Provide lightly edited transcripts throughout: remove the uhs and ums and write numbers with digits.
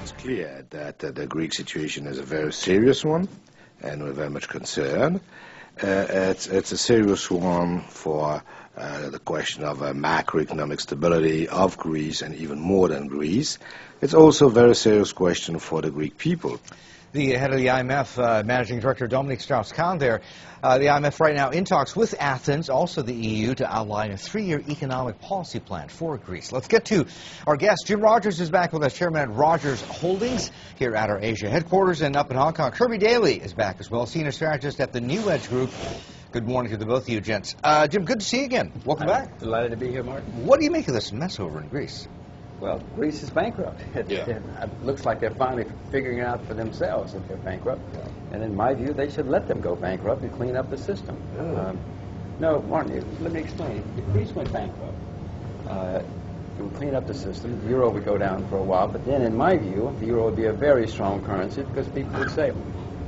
It's clear that the Greek situation is a very serious one, and we're very much concerned. It's a serious one for the question of macroeconomic stability of Greece, and even more than Greece. It's also a very serious question for the Greek people. The head of the IMF, Managing Director Dominique Strauss-Kahn there. The IMF right now in talks with Athens, also the EU, to outline a 3-year economic policy plan for Greece. Let's get to our guest. Jim Rogers is back with us, Chairman at Rogers Holdings, here at our Asia headquarters, and up in Hong Kong. Kirby Daly is back as well, Senior Strategist at the New Edge Group. Good morning to the both of you, gents. Jim, good to see you again. Welcome back. Delighted to be here, Martin. What do you make of this mess over in Greece? Well, Greece is bankrupt. It looks like they're finally figuring it out for themselves that they're bankrupt. And in my view, they should let them go bankrupt and clean up the system. No, Martin, let me explain. If Greece went bankrupt, it would clean up the system. The euro would go down for a while. But then, in my view, the euro would be a very strong currency because people would say,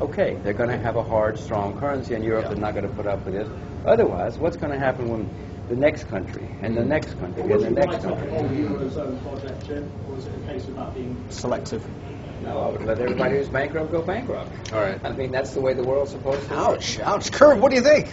okay, they're going to have a hard, strong currency, and Europe is not going to put up with this. Otherwise, what's going to happen when the next country, and the next country, and the next country? Was it the Eurozone project, Jim, or was it a case of that being selective? No, I would let everybody who's bankrupt go bankrupt. All right. I mean, that's the way the world's supposed to work. Ouch, ouch. Kurt, what do you think?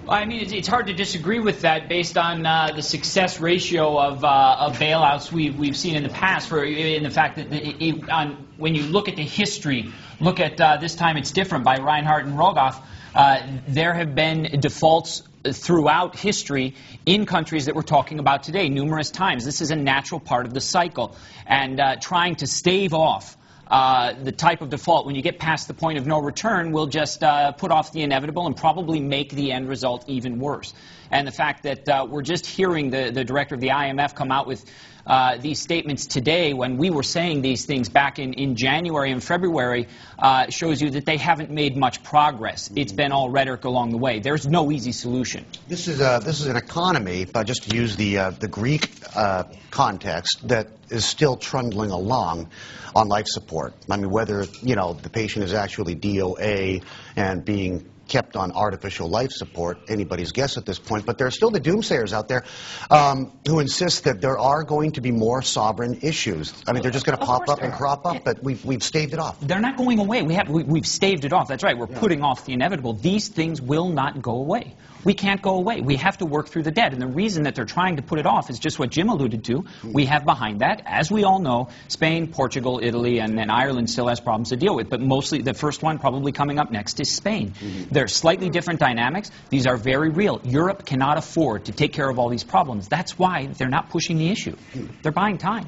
I mean, it's hard to disagree with that based on the success ratio of bailouts we've seen in the past. In the fact that when you look at the history, look at this time it's different by Reinhardt and Rogoff, there have been defaults throughout history in countries that we're talking about today numerous times. This is a natural part of the cycle, and trying to stave off the type of default when you get past the point of no return will just put off the inevitable and probably make the end result even worse. And the fact that we're just hearing the director of the IMF come out with these statements today when we were saying these things back in January and February shows you that they haven't made much progress. It's been all rhetoric along the way. There's no easy solution. This is an economy, just to use the Greek context, that is still trundling along on life support. I mean, whether the patient is actually DOA and being kept on artificial life support, anybody's guess at this point, but there are still the doomsayers out there who insist that there are going to be more sovereign issues. I mean, they're just going to pop up and crop up, but we've staved it off. They're not going away. We've staved it off. That's right. We're putting off the inevitable. These things will not go away. We can't go away. We have to work through the debt, and the reason that they're trying to put it off is just what Jim alluded to. We have behind that, as we all know, Spain, Portugal, Italy, and then Ireland still has problems to deal with, but mostly the first one probably coming up next is Spain. They're slightly different dynamics. These are very real. Europe cannot afford to take care of all these problems. That's why they're not pushing the issue. They're buying time.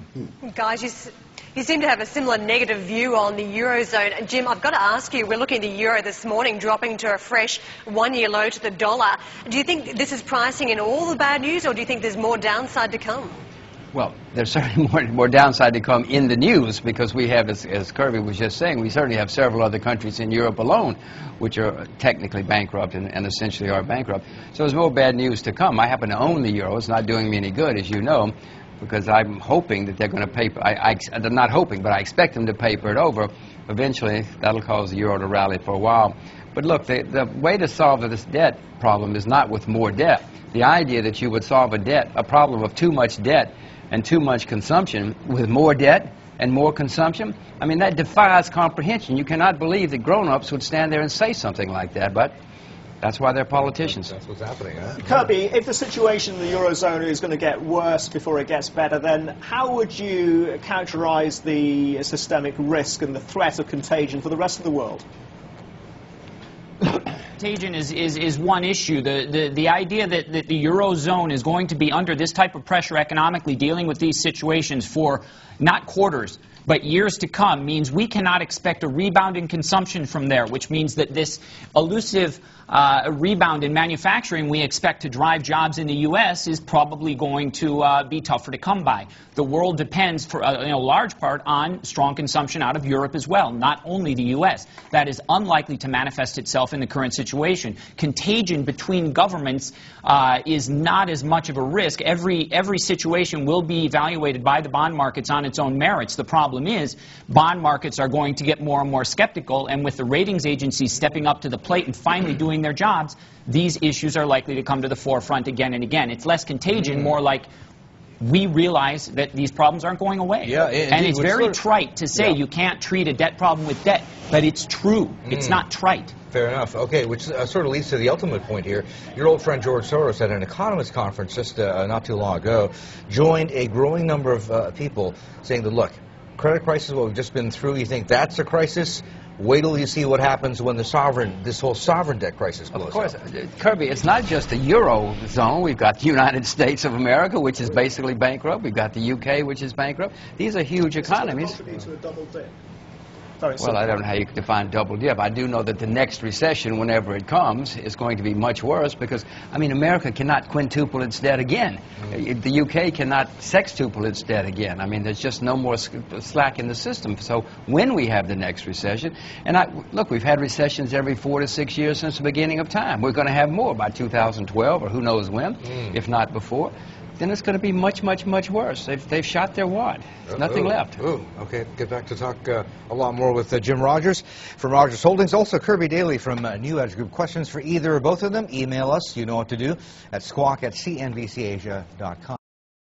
Guys, you seem to have a similar negative view on the Eurozone. And Jim, I've got to ask you, we're looking at the euro this morning dropping to a fresh one-year low to the dollar. Do you think this is pricing in all the bad news, or do you think there's more downside to come? Well, there's certainly more downside to come in the news, because we have, as Kirby was just saying, we certainly have several other countries in Europe alone which are technically bankrupt and essentially are bankrupt. So there's more bad news to come. I happen to own the euro. It's not doing me any good, as you know, because I'm hoping that they're going to paper. I'm not hoping, but I expect them to paper it over. Eventually, that'll cause the euro to rally for a while. But look, the way to solve this debt problem is not with more debt. The idea that you would solve a problem of too much debt and too much consumption with more debt and more consumption, I mean, that defies comprehension. You cannot believe that grown-ups would stand there and say something like that, but that's why they're politicians. That's what's happening, huh? Kirby, if the situation in the Eurozone is going to get worse before it gets better, then how would you characterize the systemic risk and the threat of contagion for the rest of the world? Contagion is one issue. The idea that the Eurozone is going to be under this type of pressure economically, dealing with these situations for not quarters, but years to come, means we cannot expect a rebound in consumption from there, which means that this elusive rebound in manufacturing we expect to drive jobs in the U.S. is probably going to be tougher to come by. The world depends, for in a large part, on strong consumption out of Europe as well, not only the U.S. That is unlikely to manifest itself in the current situation. Contagion between governments is not as much of a risk. Every situation will be evaluated by the bond markets on its own merits. The problem is bond markets are going to get more and more skeptical, and with the ratings agencies stepping up to the plate and finally doing their jobs, these issues are likely to come to the forefront again and again. It's less contagion, more like we realize that these problems aren't going away. Yeah, and it's very sort of trite to say you can't treat a debt problem with debt, but it's true. It's not trite. Fair enough. Okay, which sort of leads to the ultimate point here. Your old friend George Soros at an economist conference just not too long ago joined a growing number of people saying that, look, credit crisis, what we've just been through, you think that's a crisis? Wait till you see what happens when this whole sovereign debt crisis blows up. Of course, Kirby, it's not just the Eurozone. We've got the United States of America, which is basically bankrupt. We've got the UK, which is bankrupt. These are huge economies. To a double dip. Well, I don't know how you define double dip. I do know that the next recession, whenever it comes, is going to be much worse because, I mean, America cannot quintuple its debt again. The UK cannot sextuple its debt again. I mean, there's just no more slack in the system. So when we have the next recession, and look, we've had recessions every 4 to 6 years since the beginning of time. We're going to have more by 2012 or who knows when, if not before. Then it's going to be much, much, much worse. They've shot their wad. There's nothing left. Okay, get back to talk a lot more with Jim Rogers from Rogers Holdings. Also, Kirby Daly from New Edge Group. Questions for either or both of them, email us. You know what to do at squawk@cnbcasia.com.